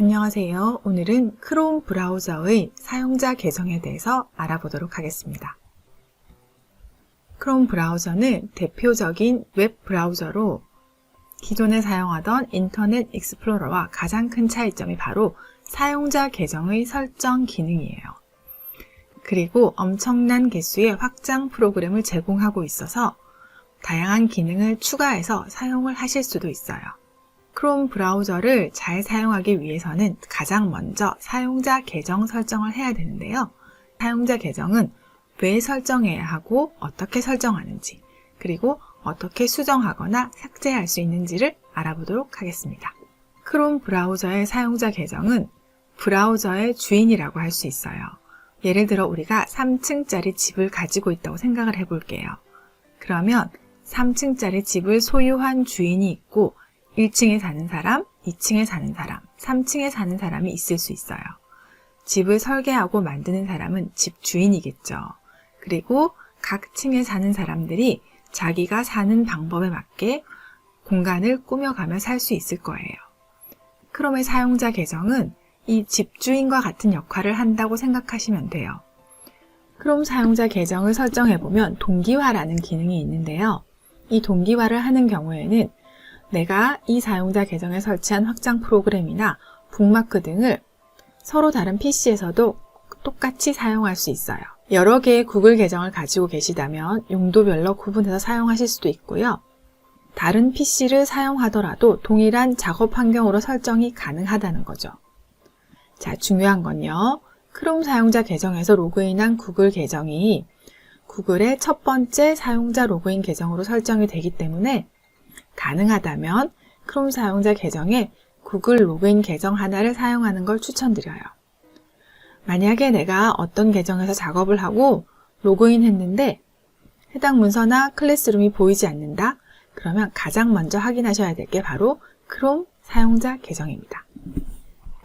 안녕하세요. 오늘은 크롬 브라우저의 사용자 계정에 대해서 알아보도록 하겠습니다. 크롬 브라우저는 대표적인 웹 브라우저로 기존에 사용하던 인터넷 익스플로러와 가장 큰 차이점이 바로 사용자 계정의 설정 기능이에요. 그리고 엄청난 개수의 확장 프로그램을 제공하고 있어서 다양한 기능을 추가해서 사용을 하실 수도 있어요. 크롬 브라우저를 잘 사용하기 위해서는 가장 먼저 사용자 계정 설정을 해야 되는데요. 사용자 계정은 왜 설정해야 하고 어떻게 설정하는지, 그리고 어떻게 수정하거나 삭제할 수 있는지를 알아보도록 하겠습니다. 크롬 브라우저의 사용자 계정은 브라우저의 주인이라고 할 수 있어요. 예를 들어 우리가 3층짜리 집을 가지고 있다고 생각을 해볼게요. 그러면 3층짜리 집을 소유한 주인이 있고 1층에 사는 사람, 2층에 사는 사람, 3층에 사는 사람이 있을 수 있어요. 집을 설계하고 만드는 사람은 집 주인이겠죠. 그리고 각 층에 사는 사람들이 자기가 사는 방법에 맞게 공간을 꾸며가며 살 수 있을 거예요. 크롬의 사용자 계정은 이 집주인과 같은 역할을 한다고 생각하시면 돼요. 크롬 사용자 계정을 설정해보면 동기화라는 기능이 있는데요. 이 동기화를 하는 경우에는 내가 이 사용자 계정에 설치한 확장 프로그램이나 북마크 등을 서로 다른 PC에서도 똑같이 사용할 수 있어요. 여러 개의 구글 계정을 가지고 계시다면 용도별로 구분해서 사용하실 수도 있고요. 다른 PC를 사용하더라도 동일한 작업 환경으로 설정이 가능하다는 거죠. 자, 중요한 건요. 크롬 사용자 계정에서 로그인한 구글 계정이 구글의 첫 번째 사용자 로그인 계정으로 설정이 되기 때문에 가능하다면 크롬 사용자 계정에 구글 로그인 계정 하나를 사용하는 걸 추천드려요. 만약에 내가 어떤 계정에서 작업을 하고 로그인 했는데 해당 문서나 클래스룸이 보이지 않는다? 그러면 가장 먼저 확인하셔야 될 게 바로 크롬 사용자 계정입니다.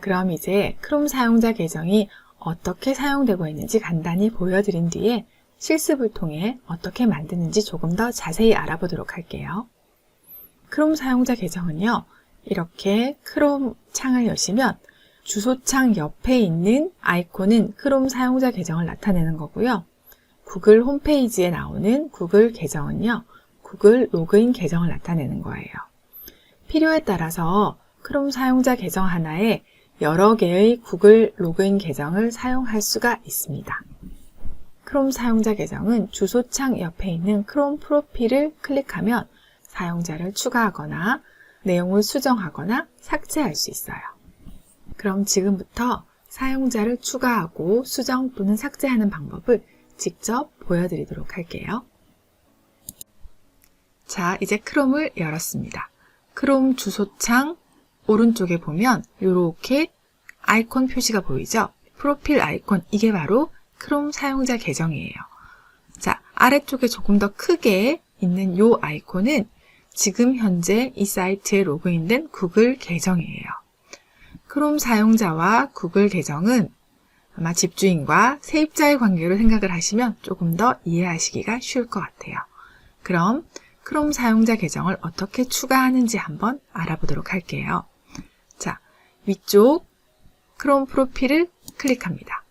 그럼 이제 크롬 사용자 계정이 어떻게 사용되고 있는지 간단히 보여드린 뒤에 실습을 통해 어떻게 만드는지 조금 더 자세히 알아보도록 할게요. 크롬 사용자 계정은요, 이렇게 크롬 창을 여시면 주소창 옆에 있는 아이콘은 크롬 사용자 계정을 나타내는 거고요. 구글 홈페이지에 나오는 구글 계정은요, 구글 로그인 계정을 나타내는 거예요. 필요에 따라서 크롬 사용자 계정 하나에 여러 개의 구글 로그인 계정을 사용할 수가 있습니다. 크롬 사용자 계정은 주소창 옆에 있는 크롬 프로필을 클릭하면 사용자를 추가하거나 내용을 수정하거나 삭제할 수 있어요. 그럼 지금부터 사용자를 추가하고 수정 또는 삭제하는 방법을 직접 보여드리도록 할게요. 자, 이제 크롬을 열었습니다. 크롬 주소창 오른쪽에 보면 이렇게 아이콘 표시가 보이죠? 프로필 아이콘, 이게 바로 크롬 사용자 계정이에요. 자, 아래쪽에 조금 더 크게 있는 이 아이콘은 지금 현재 이 사이트에 로그인된 구글 계정이에요. 크롬 사용자와 구글 계정은 아마 집주인과 세입자의 관계로 생각을 하시면 조금 더 이해하시기가 쉬울 것 같아요. 그럼 크롬 사용자 계정을 어떻게 추가하는지 한번 알아보도록 할게요. 자, 위쪽 크롬 프로필을 클릭합니다.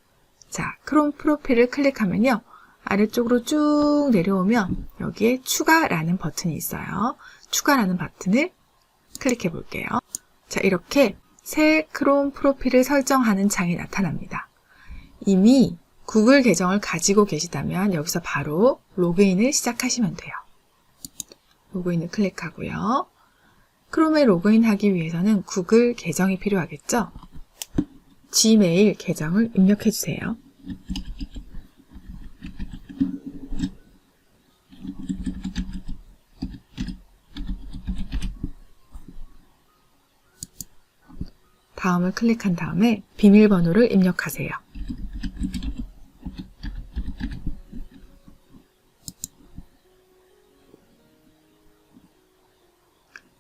자, 크롬 프로필을 클릭하면요. 아래쪽으로 쭉 내려오면 여기에 추가라는 버튼이 있어요. 추가라는 버튼을 클릭해 볼게요. 자, 이렇게 새 크롬 프로필을 설정하는 창이 나타납니다. 이미 구글 계정을 가지고 계시다면 여기서 바로 로그인을 시작하시면 돼요. 로그인을 클릭하고요. 크롬에 로그인하기 위해서는 구글 계정이 필요하겠죠? 지메일 계정을 입력해 주세요. 다음을 클릭한 다음에 비밀번호를 입력하세요.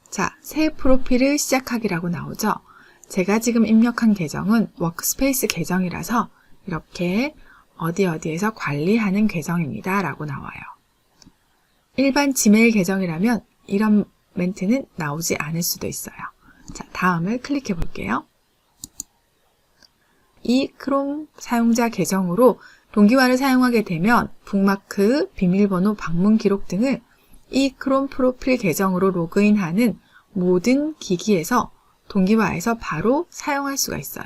자, 새 프로필을 시작하기라고 나오죠? 제가 지금 입력한 계정은 워크스페이스 계정이라서 이렇게 어디에서 관리하는 계정입니다 라고 나와요. 일반 지메일 계정이라면 이런 멘트는 나오지 않을 수도 있어요. 자, 다음을 클릭해 볼게요. 이 크롬 사용자 계정으로 동기화를 사용하게 되면 북마크, 비밀번호, 방문 기록 등을 이 크롬 프로필 계정으로 로그인하는 모든 기기에서 동기화해서 바로 사용할 수가 있어요.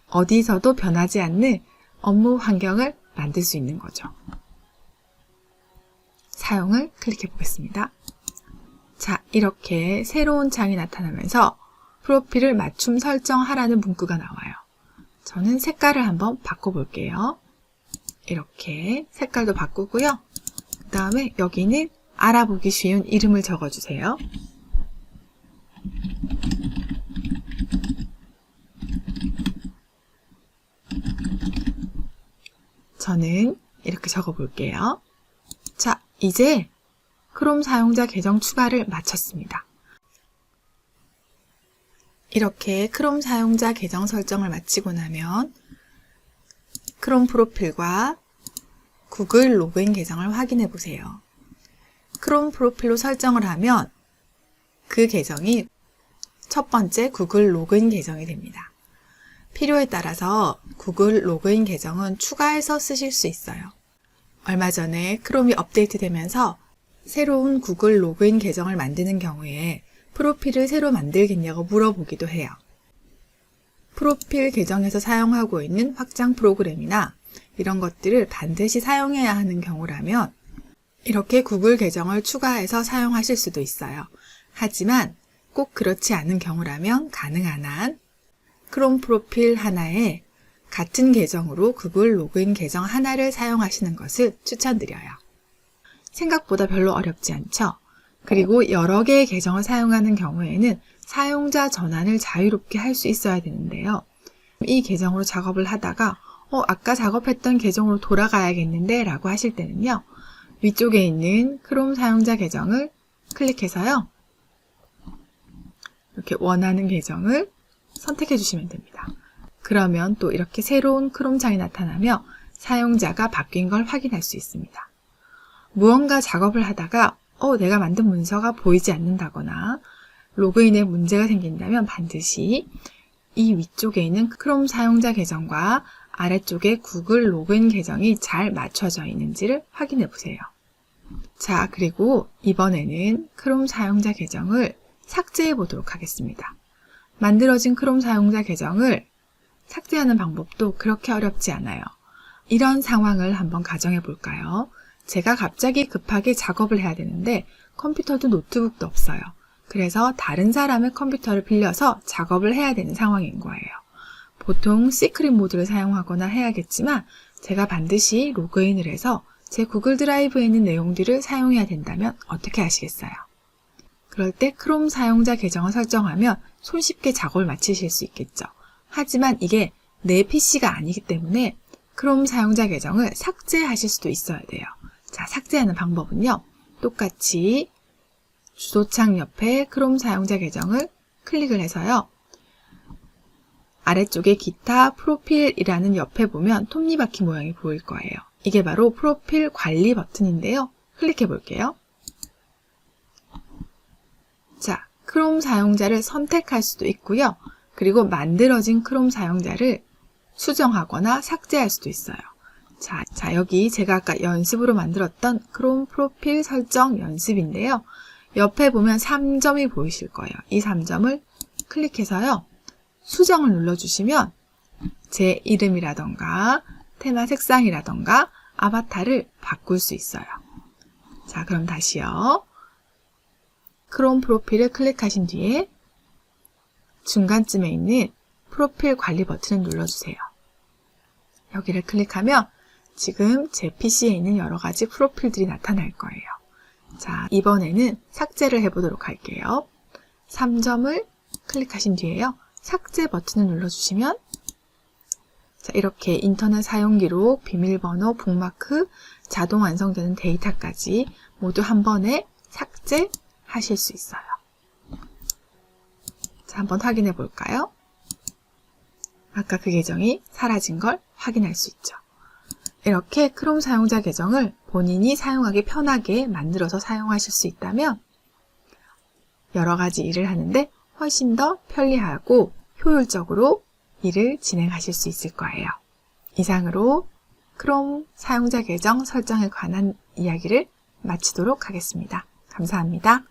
어디서도 변하지 않는 업무 환경을 만들 수 있는 거죠. 사용을 클릭해 보겠습니다. 자, 이렇게 새로운 창이 나타나면서 프로필을 맞춤 설정하라는 문구가 나와요. 저는 색깔을 한번 바꿔볼게요. 이렇게 색깔도 바꾸고요. 그 다음에 여기는 알아보기 쉬운 이름을 적어주세요. 저는 이렇게 적어볼게요. 자, 이제 크롬 사용자 계정 추가를 마쳤습니다. 이렇게 크롬 사용자 계정 설정을 마치고 나면 크롬 프로필과 구글 로그인 계정을 확인해 보세요. 크롬 프로필로 설정을 하면 그 계정이 첫 번째 구글 로그인 계정이 됩니다. 필요에 따라서 구글 로그인 계정은 추가해서 쓰실 수 있어요. 얼마 전에 크롬이 업데이트되면서 새로운 구글 로그인 계정을 만드는 경우에 프로필을 새로 만들겠냐고 물어보기도 해요. 프로필 계정에서 사용하고 있는 확장 프로그램이나 이런 것들을 반드시 사용해야 하는 경우라면 이렇게 구글 계정을 추가해서 사용하실 수도 있어요. 하지만 꼭 그렇지 않은 경우라면 가능한 한 크롬 프로필 하나에 같은 계정으로 구글 로그인 계정 하나를 사용하시는 것을 추천드려요. 생각보다 별로 어렵지 않죠? 그리고 여러 개의 계정을 사용하는 경우에는 사용자 전환을 자유롭게 할 수 있어야 되는데요. 이 계정으로 작업을 하다가 아까 작업했던 계정으로 돌아가야겠는데 라고 하실 때는요. 위쪽에 있는 크롬 사용자 계정을 클릭해서요. 이렇게 원하는 계정을 선택해 주시면 됩니다. 그러면 또 이렇게 새로운 크롬 창이 나타나며 사용자가 바뀐 걸 확인할 수 있습니다. 무언가 작업을 하다가 내가 만든 문서가 보이지 않는다거나 로그인에 문제가 생긴다면 반드시 이 위쪽에 있는 크롬 사용자 계정과 아래쪽에 구글 로그인 계정이 잘 맞춰져 있는지를 확인해 보세요. 자, 그리고 이번에는 크롬 사용자 계정을 삭제해 보도록 하겠습니다. 만들어진 크롬 사용자 계정을 삭제하는 방법도 그렇게 어렵지 않아요. 이런 상황을 한번 가정해 볼까요? 제가 갑자기 급하게 작업을 해야 되는데 컴퓨터도 노트북도 없어요. 그래서 다른 사람의 컴퓨터를 빌려서 작업을 해야 되는 상황인 거예요. 보통 시크릿 모드를 사용하거나 해야겠지만 제가 반드시 로그인을 해서 제 구글 드라이브에 있는 내용들을 사용해야 된다면 어떻게 하시겠어요? 그럴 때 크롬 사용자 계정을 설정하면 손쉽게 작업을 마치실 수 있겠죠. 하지만 이게 내 PC가 아니기 때문에 크롬 사용자 계정을 삭제하실 수도 있어야 돼요. 자, 삭제하는 방법은요. 똑같이 주소창 옆에 크롬 사용자 계정을 클릭을 해서요. 아래쪽에 기타 프로필이라는 옆에 보면 톱니바퀴 모양이 보일 거예요. 이게 바로 프로필 관리 버튼인데요. 클릭해 볼게요. 자, 크롬 사용자를 선택할 수도 있고요. 그리고 만들어진 크롬 사용자를 수정하거나 삭제할 수도 있어요. 자, 여기 제가 아까 연습으로 만들었던 크롬 프로필 설정 연습인데요. 옆에 보면 3점이 보이실 거예요. 이 3점을 클릭해서요. 수정을 눌러주시면 제 이름이라던가 테마 색상이라던가 아바타를 바꿀 수 있어요. 자, 그럼 다시요. 크롬 프로필을 클릭하신 뒤에 중간쯤에 있는 프로필 관리 버튼을 눌러주세요. 여기를 클릭하면 지금 제 PC에 있는 여러 가지 프로필들이 나타날 거예요. 자, 이번에는 삭제를 해보도록 할게요. 3점을 클릭하신 뒤에요. 삭제 버튼을 눌러주시면 자, 이렇게 인터넷 사용 기록, 비밀번호, 북마크, 자동 완성되는 데이터까지 모두 한 번에 삭제하실 수 있어요. 자, 한번 확인해 볼까요? 아까 그 계정이 사라진 걸 확인할 수 있죠. 이렇게 크롬 사용자 계정을 본인이 사용하기 편하게 만들어서 사용하실 수 있다면 여러 가지 일을 하는데 훨씬 더 편리하고 효율적으로 일을 진행하실 수 있을 거예요. 이상으로 크롬 사용자 계정 설정에 관한 이야기를 마치도록 하겠습니다. 감사합니다.